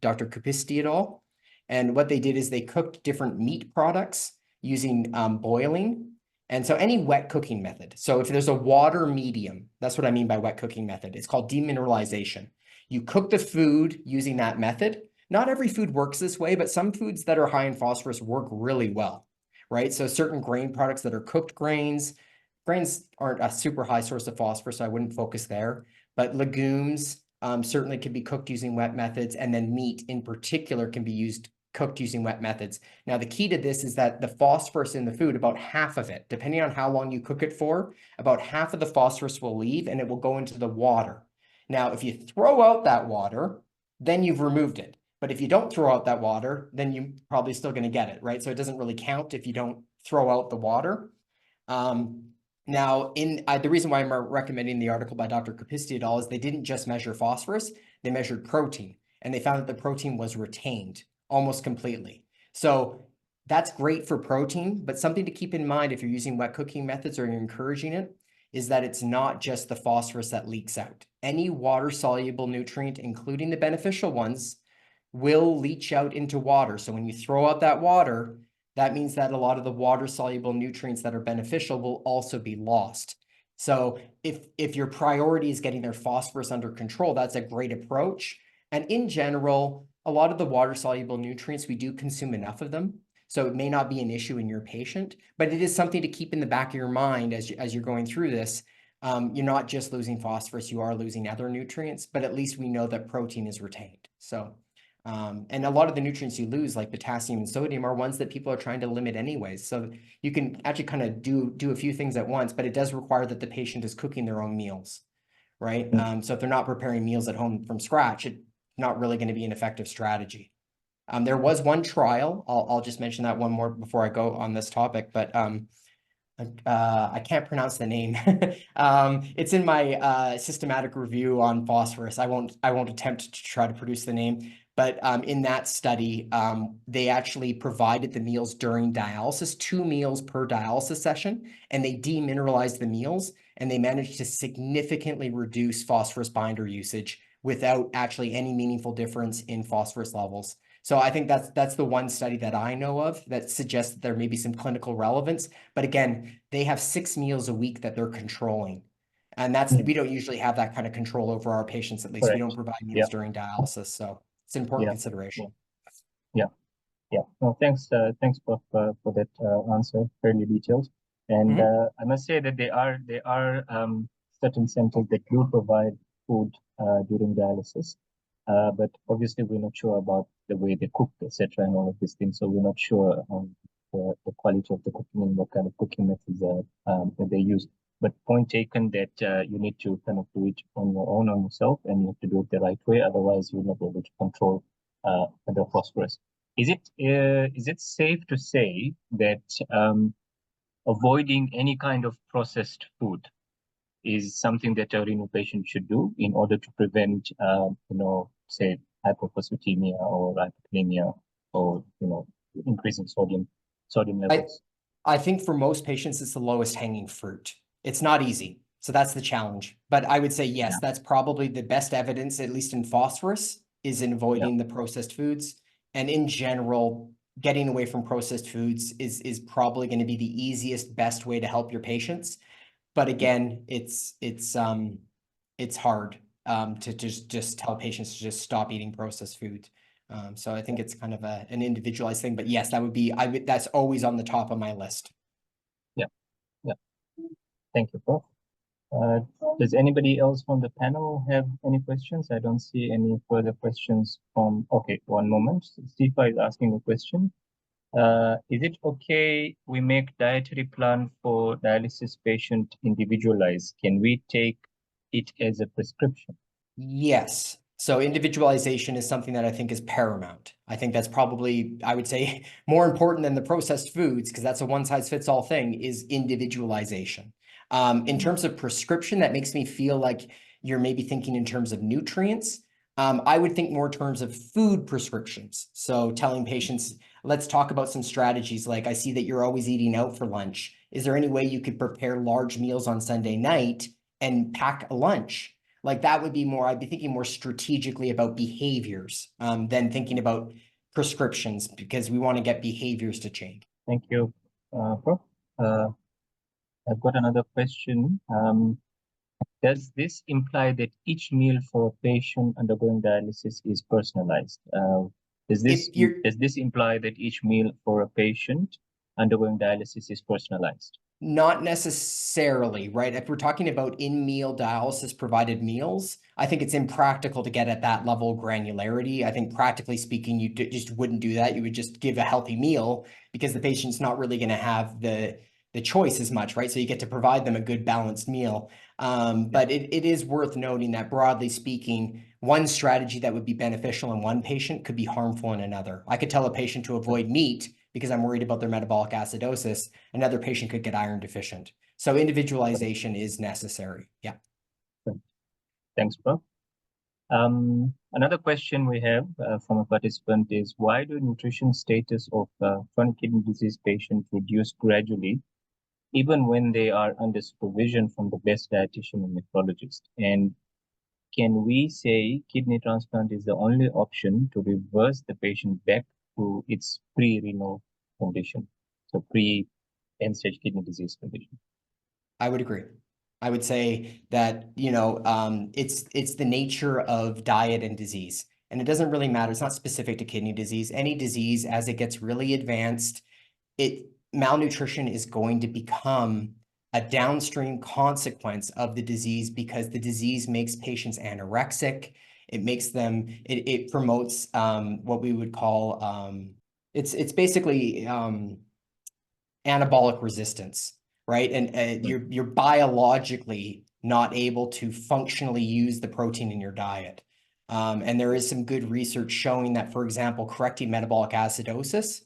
Dr. Kupisti et al. And what they did is they cooked different meat products using boiling. And so any wet cooking method. So if there's a water medium, that's what I mean by wet cooking method. It's called demineralization. You cook the food using that method. Not every food works this way, but some foods that are high in phosphorus work really well, right? So certain grain products that are cooked grains aren't a super high source of phosphorus, so I wouldn't focus there. But legumes certainly can be cooked using wet methods, and then meat in particular can be cooked using wet methods. Now, the key to this is that the phosphorus in the food, about half of it, depending on how long you cook it for, about half of the phosphorus will leave and it will go into the water. Now, if you throw out that water, then you've removed it. But if you don't throw out that water, then you're probably still going to get it, right? So it doesn't really count if you don't throw out the water. Now, the reason why I'm recommending the article by Dr. Kupisti et al. Is they didn't just measure phosphorus, they measured protein, and they found that the protein was retained almost completely. So that's great for protein, but something to keep in mind if you're using wet cooking methods or you're encouraging it is that it's not just the phosphorus that leaks out. Any water-soluble nutrient, including the beneficial ones, will leach out into water. So when you throw out that water, that means that a lot of the water-soluble nutrients that are beneficial will also be lost. So if your priority is getting their phosphorus under control, that's a great approach. And in general, a lot of the water-soluble nutrients, we do consume enough of them. So it may not be an issue in your patient, but it is something to keep in the back of your mind as you're going through this. You're not just losing phosphorus, you are losing other nutrients, but at least we know that protein is retained. So and a lot of the nutrients you lose, like potassium and sodium, are ones that people are trying to limit anyways. So you can actually kind of do a few things at once, but it does require that the patient is cooking their own meals, right? So if they're not preparing meals at home from scratch, it's not really going to be an effective strategy. There was one trial. I'll just mention that one more before I go on this topic, but I can't pronounce the name. It's in my systematic review on phosphorus. I won't attempt to try to produce the name. But in that study, they actually provided the meals during dialysis, 2 meals per dialysis session, and they demineralized the meals, and they managed to significantly reduce phosphorus binder usage without actually any meaningful difference in phosphorus levels. So I think that's the one study that I know of that suggests that there may be some clinical relevance. But again, they have 6 meals a week that they're controlling. And we don't usually have that kind of control over our patients, at least. Correct. We don't provide meals during dialysis. So it's an important consideration. Yeah. No, thanks, Prof, for that answer, fairly detailed. And I must say that there are certain centers that do provide food during dialysis, but obviously we're not sure about the way they cook, etc., and all of these things. So we're not sure on the quality of the cooking and what kind of cooking methods that they use. But point taken that you need to kind of do it on your own, on yourself, and you have to do it the right way. Otherwise, you're not able to control the phosphorus. Is it safe to say that avoiding any kind of processed food is something that a renal patient should do in order to prevent, say, hypophosphatemia or hypokalemia or increasing sodium levels? I think for most patients, it's the lowest hanging fruit. It's not easy. So that's the challenge. But I would say, yes, that's probably the best evidence, at least in phosphorus, is in avoiding the processed foods. And in general, getting away from processed foods is probably going to be the easiest, best way to help your patients. But again, it's hard to just tell patients to just stop eating processed food. So I think it's kind of an individualized thing. But yes, that's always on the top of my list. Yeah. Thank you, Prof. Does anybody else from the panel have any questions? I don't see any further questions from. Okay, one moment. Steve is asking a question. Is it okay we make dietary plan for dialysis patient individualized? Can we take it as a prescription? Yes. So individualization is something that I think is paramount. I think that's probably, I would say, more important than the processed foods, because that's a one-size-fits-all thing, is individualization. In terms of prescription, that makes me feel like you're maybe thinking in terms of nutrients. I would think more in terms of food prescriptions. So telling patients, let's talk about some strategies, like I see that you're always eating out for lunch. Is there any way you could prepare large meals on Sunday night and pack a lunch? Like that would be more, I'd be thinking more strategically about behaviors than thinking about prescriptions, because we want to get behaviors to change. Thank you, Prof. I've got another question. Does this imply that each meal for a patient undergoing dialysis is personalized? Does this imply that each meal for a patient undergoing dialysis is personalized? Not necessarily, right? If we're talking about in-meal dialysis provided meals, I think it's impractical to get at that level of granularity. I think practically speaking, you just wouldn't do that. You would just give a healthy meal because the patient's not really going to have the choice as much, right? So you get to provide them a good balanced meal. But it is worth noting that broadly speaking, one strategy that would be beneficial in one patient could be harmful in another. I could tell a patient to avoid meat because I'm worried about their metabolic acidosis. Another patient could get iron deficient. So individualization is necessary. Yeah. Thanks, Prof. Another question we have from a participant is, why do nutrition status of chronic kidney disease patients reduce gradually, even when they are under supervision from the best dietitian and nephrologist? And can we say kidney transplant is the only option to reverse the patient back to its pre-renal condition, so pre-end-stage kidney disease condition? I would agree. I would say that, it's the nature of diet and disease. And it doesn't really matter. It's not specific to kidney disease. Any disease, as it gets really advanced, malnutrition is going to become a downstream consequence of the disease, because the disease makes patients anorexic. It makes them, it promotes what we would call, it's basically anabolic resistance, right? And you're biologically not able to functionally use the protein in your diet. And there is some good research showing that, for example, correcting metabolic acidosis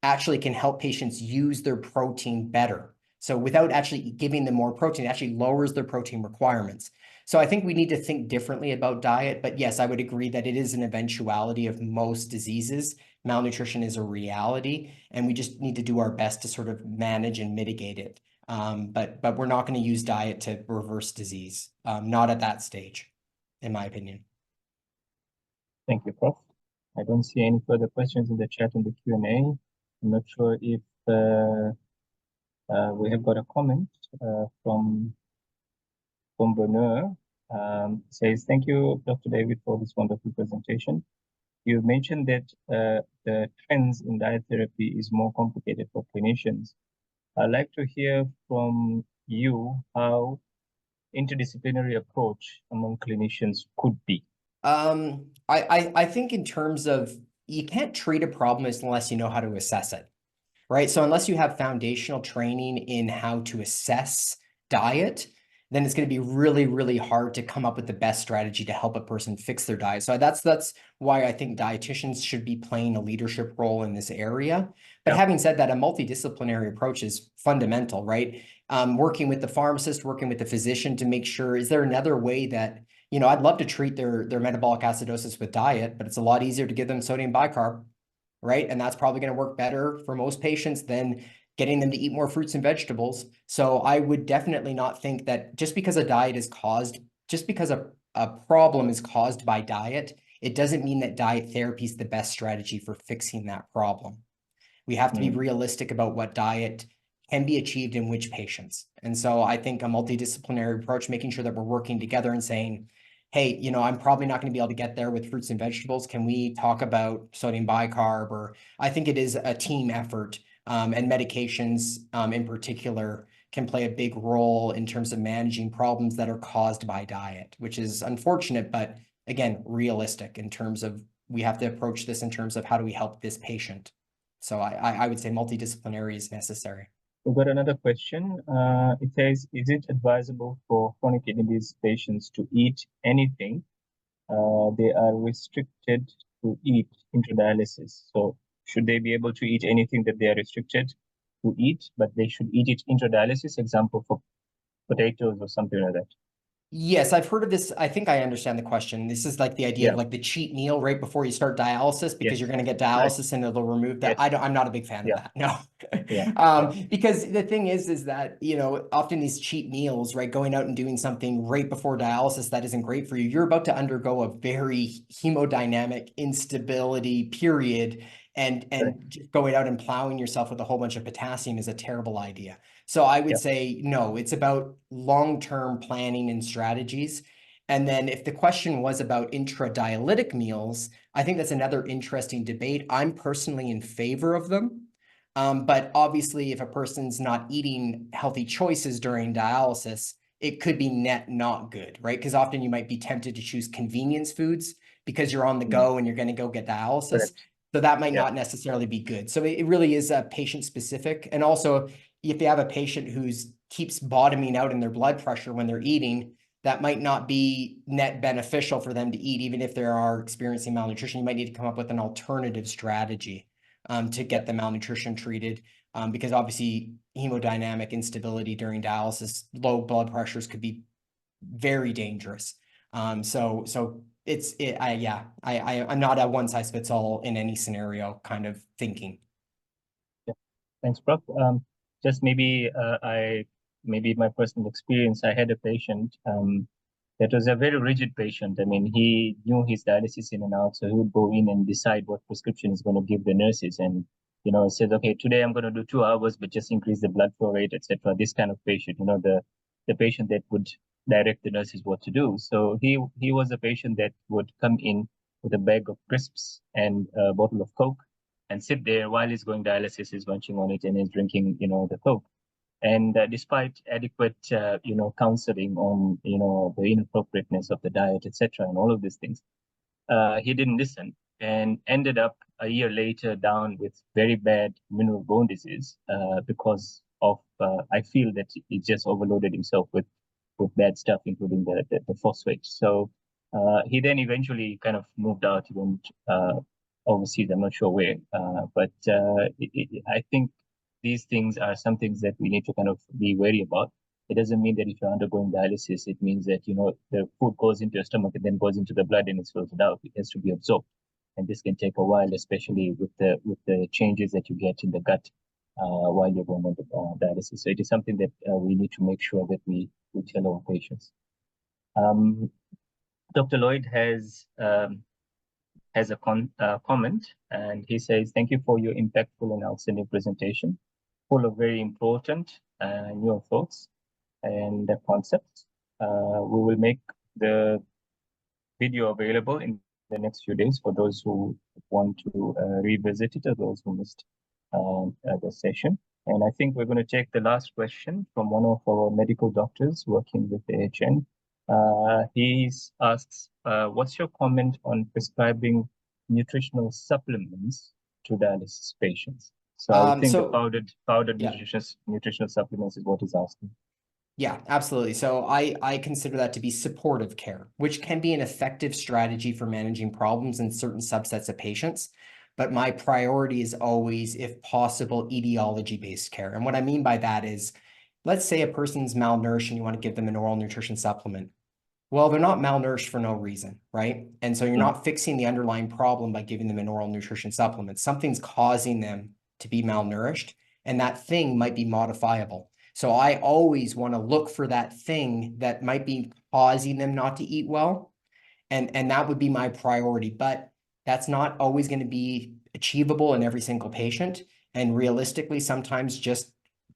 actually can help patients use their protein better. So without actually giving them more protein, it actually lowers their protein requirements. So I think we need to think differently about diet. But yes, I would agree that it is an eventuality of most diseases. Malnutrition is a reality, and we just need to do our best to sort of manage and mitigate it. But we're not going to use diet to reverse disease, not at that stage, in my opinion. Thank you, Prof. I don't see any further questions in the chat and the Q&A. I'm not sure if we have got a comment from Bernard. Says, thank you, Dr. David, for this wonderful presentation. You mentioned that the trends in diet therapy is more complicated for clinicians. I'd like to hear from you how interdisciplinary approach among clinicians could be. I think in terms of, you can't treat a problem unless you know how to assess it, right? So unless you have foundational training in how to assess diet, then it's going to be really, really hard to come up with the best strategy to help a person fix their diet. So that's why I think dietitians should be playing a leadership role in this area. But having said that, a multidisciplinary approach is fundamental, right? Working with the pharmacist, working with the physician to make sure, is there another way that, I'd love to treat their metabolic acidosis with diet, but it's a lot easier to give them sodium bicarb, right? And that's probably going to work better for most patients than getting them to eat more fruits and vegetables. So I would definitely not think that just because a problem is caused by diet, it doesn't mean that diet therapy is the best strategy for fixing that problem. We have to be realistic about what diet can be achieved in which patients. And so I think a multidisciplinary approach, making sure that we're working together and saying, hey, I'm probably not going to be able to get there with fruits and vegetables. Can we talk about sodium bicarb? Or I think it is a team effort, and medications in particular can play a big role in terms of managing problems that are caused by diet, which is unfortunate, but again, realistic in terms of, we have to approach this in terms of how do we help this patient. So I would say multidisciplinary is necessary. We've got another question. It says, is it advisable for chronic kidney disease patients to eat anything they are restricted to eat intradialysis? So should they be able to eat anything that they are restricted to eat, but they should eat it intradialysis, example for potatoes or something like that? Yes, I've heard of this. I think I understand the question. This is like the idea Yeah. of like the cheat meal right before you start dialysis because Yes. you're going to get Right. dialysis and it'll remove that. Yes. I'm not a big fan of Yeah. that. No. Yeah. Because the thing is that, you know, often these cheat meals, right, going out and doing something right before dialysis that isn't great for you, you're about to undergo a very hemodynamic instability period, and Correct. just going out and plowing yourself with a whole bunch of potassium is a terrible idea. So I would Yeah. say no, it's about long-term planning and strategies. And then if the question was about intradialytic meals, I think that's another interesting debate. I'm personally in favor of them. But obviously, if a person's not eating healthy choices during dialysis, it could be net not good, right? Because often you might be tempted to choose convenience foods because you're on the go and you're going to go get dialysis. Correct. So that might Yeah. not necessarily be good. So it really is patient specific. And also, if you have a patient who's keeps bottoming out in their blood pressure when they're eating, that might not be net beneficial for them to eat, even if they are experiencing malnutrition. You might need to come up with an alternative strategy to get the malnutrition treated, because obviously hemodynamic instability during dialysis, low blood pressures could be very dangerous. So I'm not a one size fits all in any scenario kind of thinking. Yeah. Thanks, Prof. Just maybe maybe my personal experience, I had a patient that was a very rigid patient. I mean, he knew his dialysis in and out, so he would go in and decide what prescription he's going to give the nurses. And, you know, says, okay, today I'm going to do 2 hours, but just increase the blood flow rate, etc. This kind of patient, you know, the patient that would direct the nurses what to do. So he was a patient that would come in with a bag of crisps and a bottle of Coke and sit there while he's going dialysis, he's munching on it and he's drinking, you know, the Coke. And despite adequate, you know, counseling on, you know, the inappropriateness of the diet, etc., and all of these things, he didn't listen and ended up a year later down with very bad mineral bone disease because of, I feel that he just overloaded himself with bad stuff, including the phosphate. So he then eventually kind of moved out. He went overseas. I'm not sure where, but I think these things are some things that we need to kind of be wary about. It doesn't mean that if you're undergoing dialysis, it means that, you know, the food goes into your stomach and then goes into the blood and it's filtered out. It has to be absorbed. And this can take a while, especially with the changes that you get in the gut while you're going on the dialysis. So it is something that we need to make sure that we tell our patients. Dr. Lloyd has a comment, and he says, thank you for your impactful and outstanding presentation, full of very important new thoughts and the concepts. We will make the video available in the next few days for those who want to revisit it or those who missed the session. And I think we're going to take the last question from one of our medical doctors working with AHN. He asks, what's your comment on prescribing nutritional supplements to dialysis patients? So I would think the powdered nutritional supplements is what he's asking. Yeah, absolutely. So I consider that to be supportive care, which can be an effective strategy for managing problems in certain subsets of patients. But my priority is always, if possible, etiology-based care. And what I mean by that is, let's say a person's malnourished and you want to give them an oral nutrition supplement. Well, they're not malnourished for no reason, right? And so you're not fixing the underlying problem by giving them an oral nutrition supplement. Something's causing them to be malnourished, and that thing might be modifiable. So I always want to look for that thing that might be causing them not to eat well. And that would be my priority. But that's not always going to be achievable in every single patient. And realistically, sometimes just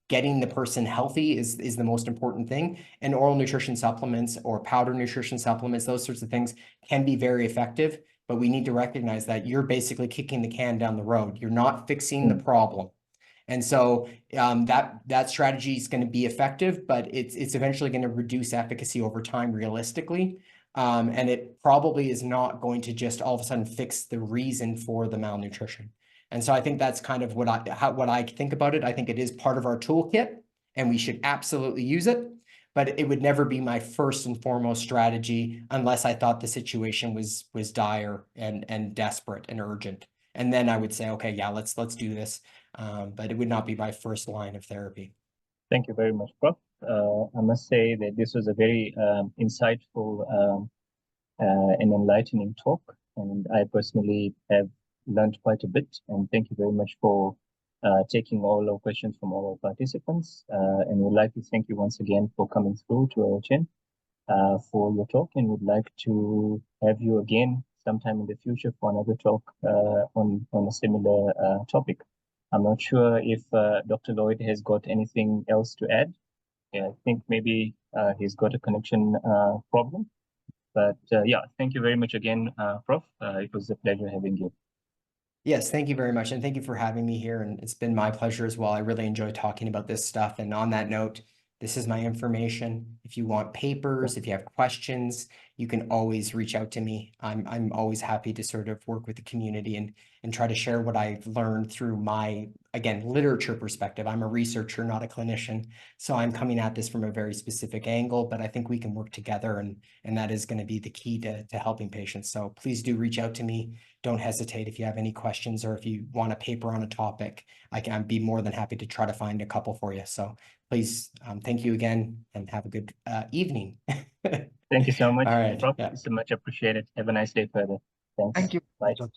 getting the person healthy is the most important thing. And oral nutrition supplements or powder nutrition supplements, those sorts of things can be very effective. But we need to recognize that you're basically kicking the can down the road. You're not fixing the problem. And so that strategy is going to be effective, but it's eventually going to reduce efficacy over time realistically. And it probably is not going to just all of a sudden fix the reason for the malnutrition. And so I think that's kind of what I think about it. I think it is part of our toolkit and we should absolutely use it, but it would never be my first and foremost strategy unless I thought the situation was dire and desperate and urgent. And then I would say, okay, yeah, let's do this. But it would not be my first line of therapy. Thank you very much, Prof. I must say that this was a very insightful and enlightening talk, and I personally have learned quite a bit. And thank you very much for taking all our questions from all our participants. And we'd like to thank you once again for coming through to our chin for your talk, and would like to have you again sometime in the future for another talk on a similar topic. I'm not sure if Dr. Lloyd has got anything else to add. Yeah, I think maybe he's got a connection problem. But yeah, thank you very much again, Prof. It was a pleasure having you. Yes, thank you very much. And thank you for having me here. And it's been my pleasure as well. I really enjoy talking about this stuff. And on that note, this is my information. If you want papers, if you have questions, you can always reach out to me. I'm always happy to sort of work with the community and try to share what I've learned through my, again, literature perspective. I'm a researcher, not a clinician. So I'm coming at this from a very specific angle, but I think we can work together and that is going to be the key to helping patients. So please do reach out to me. Don't hesitate if you have any questions or if you want a paper on a topic, I'd be more than happy to try to find a couple for you. So please, thank you again and have a good evening. Thank you so much, All right. Prof. Yeah. It's so much appreciated. Have a nice day further. Thanks. Thank you. Bye. Dr.